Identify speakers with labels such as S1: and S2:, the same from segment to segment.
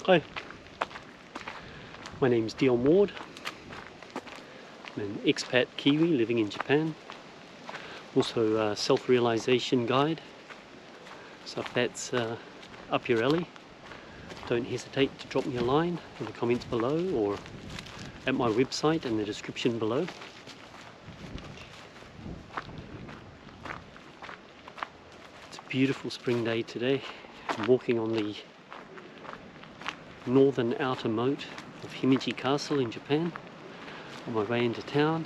S1: Hi, my name's Dion Ward. I'm an expat Kiwi living in Japan. Also a self-realization guide. So if that's up your alley, don't hesitate to drop me a line in the comments below or at my website in the description below. It's a beautiful spring day today. I'm walking on the northern outer moat of Himeji Castle in Japan on my way into town.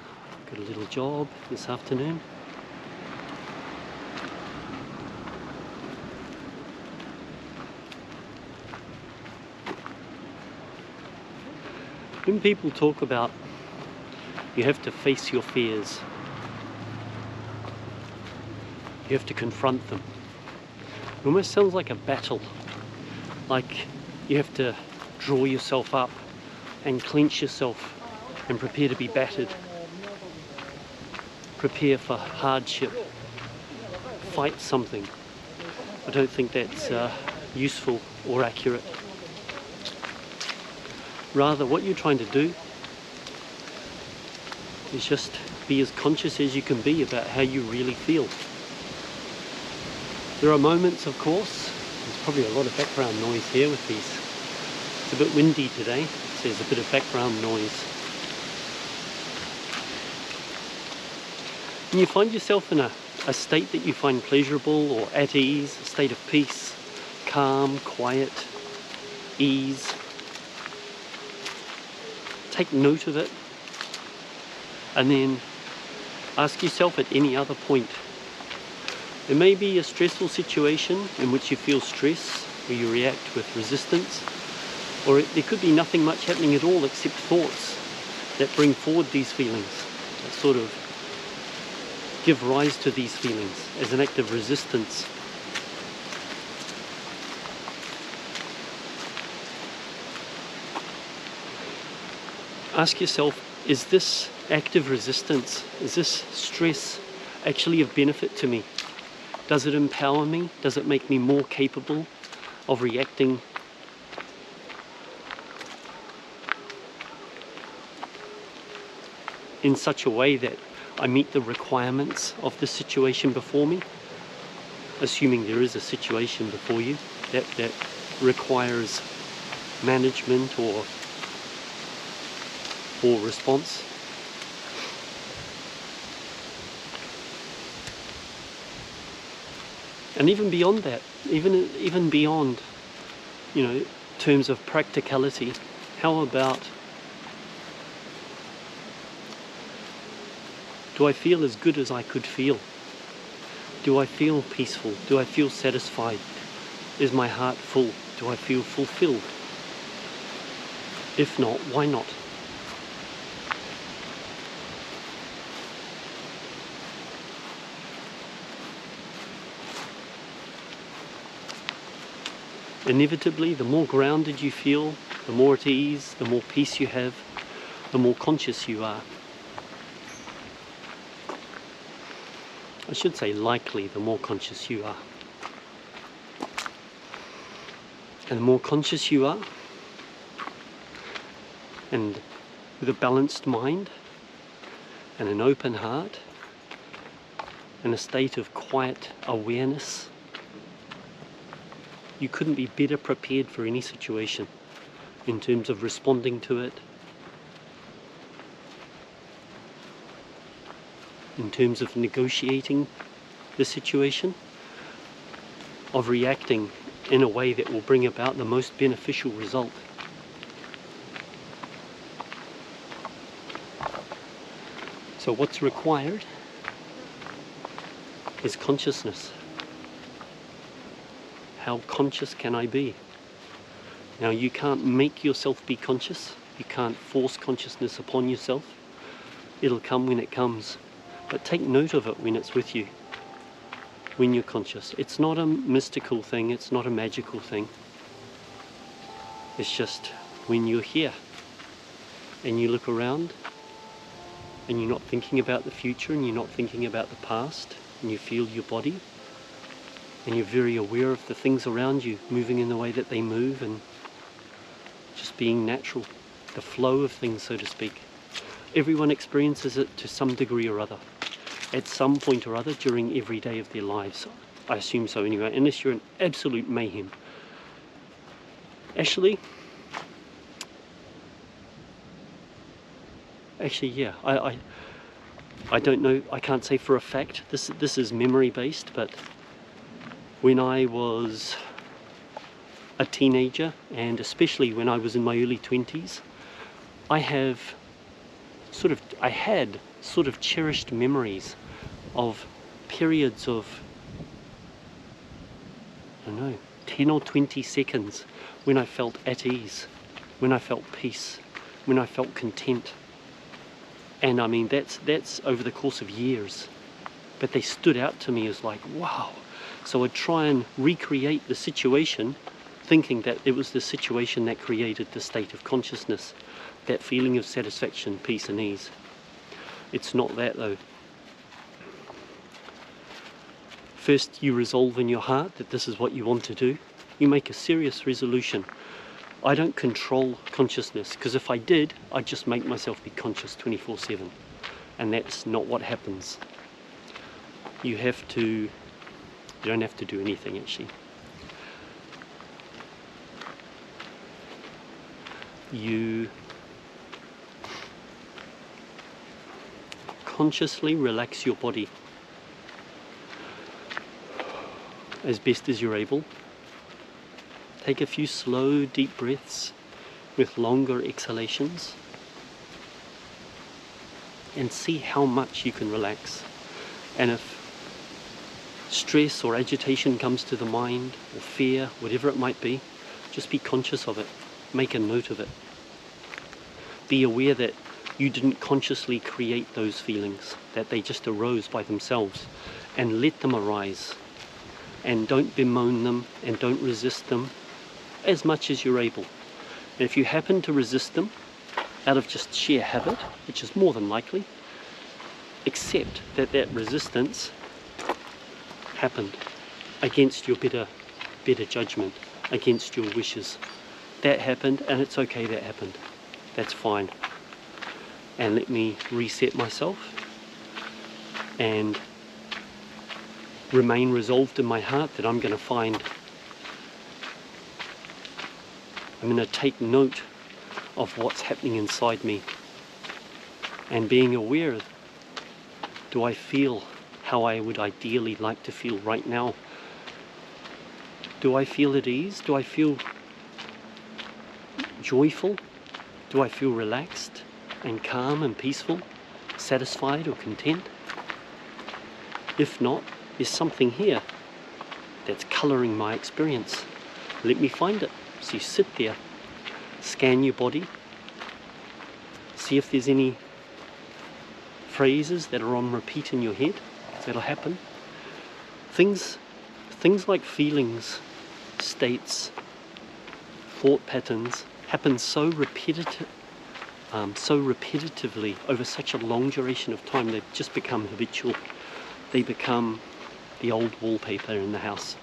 S1: Got a little job this afternoon. When people talk about you have to face your fears, you have to confront them, it almost sounds like a battle, like you have to draw yourself up and clench yourself and prepare to be battered, prepare for hardship, fight something. I don't think that's useful or accurate. Rather, what you're trying to do is just be as conscious as you can be about how you really feel. There are moments, of course, there's probably a lot of background noise here with these. It's a bit windy today, so there's a bit of background noise. When you find yourself in a state that you find pleasurable or at ease, a state of peace, calm, quiet, ease, take note of it, and then ask yourself at any other point. There may be a stressful situation in which you feel stress, where you react with resistance, or there could be nothing much happening at all except thoughts that bring forward these feelings, that sort of give rise to these feelings as an act of resistance. Ask yourself, is this act of resistance, is this stress actually of benefit to me? Does it empower me? Does it make me more capable of reacting in such a way that I meet the requirements of the situation before me? Assuming there is a situation before you that requires management or response. And even beyond that, even beyond, terms of practicality, how about, do I feel as good as I could feel? Do I feel peaceful? Do I feel satisfied? Is my heart full? Do I feel fulfilled? If not, why not? Inevitably, the more grounded you feel, the more at ease, the more peace you have, the more conscious you are. I should say likely, the more conscious you are. And the more conscious you are, and with a balanced mind and an open heart and a state of quiet awareness, you couldn't be better prepared for any situation in terms of responding to it, in terms of negotiating the situation, of reacting in a way that will bring about the most beneficial result. So what's required is consciousness. How conscious can I be? Now, you can't make yourself be conscious. You can't force consciousness upon yourself. It'll come when it comes. But take note of it when it's with you, when you're conscious. It's not a mystical thing. It's not a magical thing. It's just when you're here and you look around and you're not thinking about the future and you're not thinking about the past, and you feel your body and you're very aware of the things around you moving in the way that they move, and just being natural, the flow of things, so to speak. Everyone experiences it to some degree or other, at some point or other during every day of their lives. I assume so anyway, unless you're in absolute mayhem. Actually, yeah, I don't know, I can't say for a fact, this is memory based, but when I was a teenager, and especially when I was in my early 20s, I had sort of cherished memories of periods of, I don't know, 10 or 20 seconds when I felt at ease, when I felt peace, when I felt content. And I mean, that's over the course of years, but they stood out to me as like, wow. So I'd try and recreate the situation, thinking that it was the situation that created the state of consciousness, that feeling of satisfaction, peace and ease. It's not that though. First you resolve in your heart that this is what you want to do. You make a serious resolution. I don't control consciousness, because if I did, I'd just make myself be conscious 24/7, and that's not what happens. You don't have to do anything actually. You consciously relax your body as best as you're able. Take a few slow, deep breaths with longer exhalations and see how much you can relax. And if stress or agitation comes to the mind, or fear, whatever it might be, just be conscious of it. Make a note of it. Be aware that you didn't consciously create those feelings, that they just arose by themselves, and let them arise. And don't bemoan them, and don't resist them as much as you're able. And if you happen to resist them out of just sheer habit, which is more than likely, accept that that resistance happened against your better judgment, against your wishes. That happened, and it's okay that happened. That's fine. And let me reset myself and remain resolved in my heart that I'm going to take note of what's happening inside me, and being aware, do I feel how I would ideally like to feel right now? Do I feel at ease? Do I feel joyful? Do I feel relaxed and calm and peaceful, satisfied or content? If not, there's something here that's colouring my experience. Let me find it. So you sit there, scan your body, see if there's any phrases that are on repeat in your head. That'll happen. Things like feelings, states, thought patterns happen so repetitively over such a long duration of time, they've just become habitual. They become the old wallpaper in the house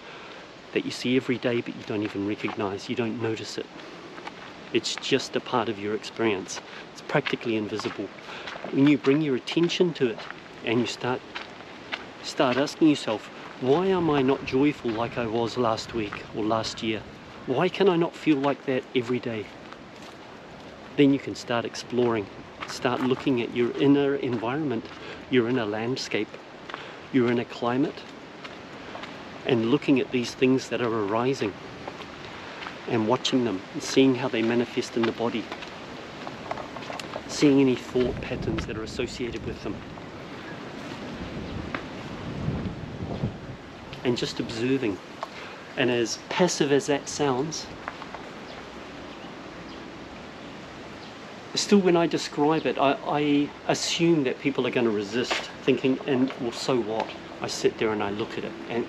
S1: that you see every day, but you don't even recognize, you don't notice it. It's just a part of your experience. It's practically invisible. But when you bring your attention to it and you start asking yourself, why am I not joyful like I was last week or last year? Why can I not feel like that every day? Then you can start exploring, start looking at your inner environment, your inner landscape, your inner climate, and looking at these things that are arising and watching them and seeing how they manifest in the body, seeing any thought patterns that are associated with them, and just observing. And as passive as that sounds, still when I describe it, I assume that people are going to resist, thinking, and well, so what? I sit there and I look at it, and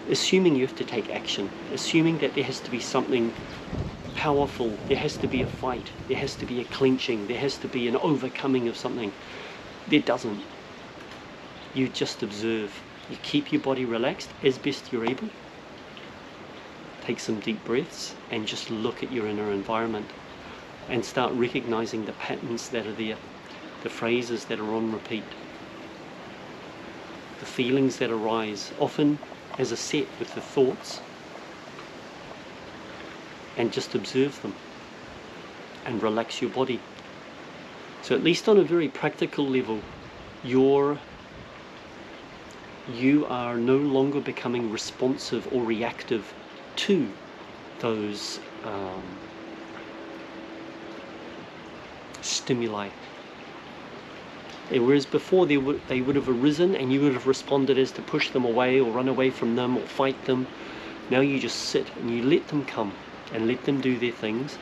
S1: assuming you have to take action, assuming that there has to be something powerful, there has to be a fight, there has to be a clenching, there has to be an overcoming of something. There doesn't. You just observe. You keep your body relaxed as best you're able. take some deep breaths and just look at your inner environment and start recognizing the patterns that are there, the phrases that are on repeat, the feelings that arise, often as a set with the thoughts, and just observe them and relax your body. So at least on a very practical level, you are no longer becoming responsive or reactive to those stimuli. Whereas before they would have arisen and you would have responded as to push them away or run away from them or fight them. Now you just sit and you let them come and let them do their things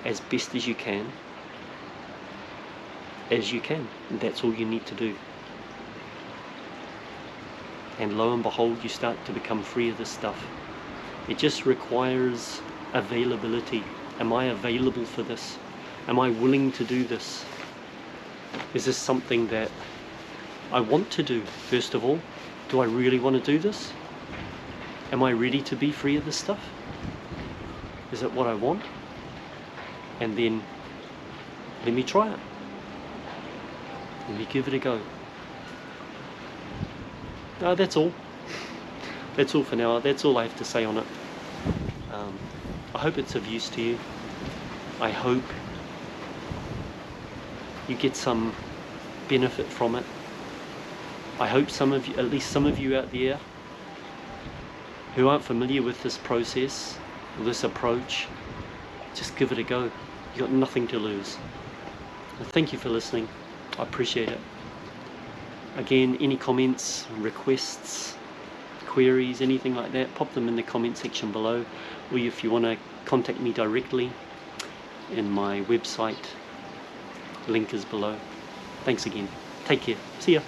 S1: as best as you can. And that's all you need to do. And lo and behold, you start to become free of this stuff. It just requires availability. Am I available for this? Am I willing to do this? Is this something that I want to do? First of all, do I really want to do this? Am I ready to be free of this stuff? Is it what I want? And then let me try it. Let me give it a go. That's all. That's all for now. That's all I have to say on it. I hope it's of use to you. I hope you get some benefit from it. I hope some of you, at least some of you out there who aren't familiar with this process, or this approach, just give it a go. You've got nothing to lose. Thank you for listening. I appreciate it. Again, any comments, requests, queries, anything like that, pop them in the comment section below. Or if you want to contact me directly, in my website, link is below. Thanks again. Take care. See ya.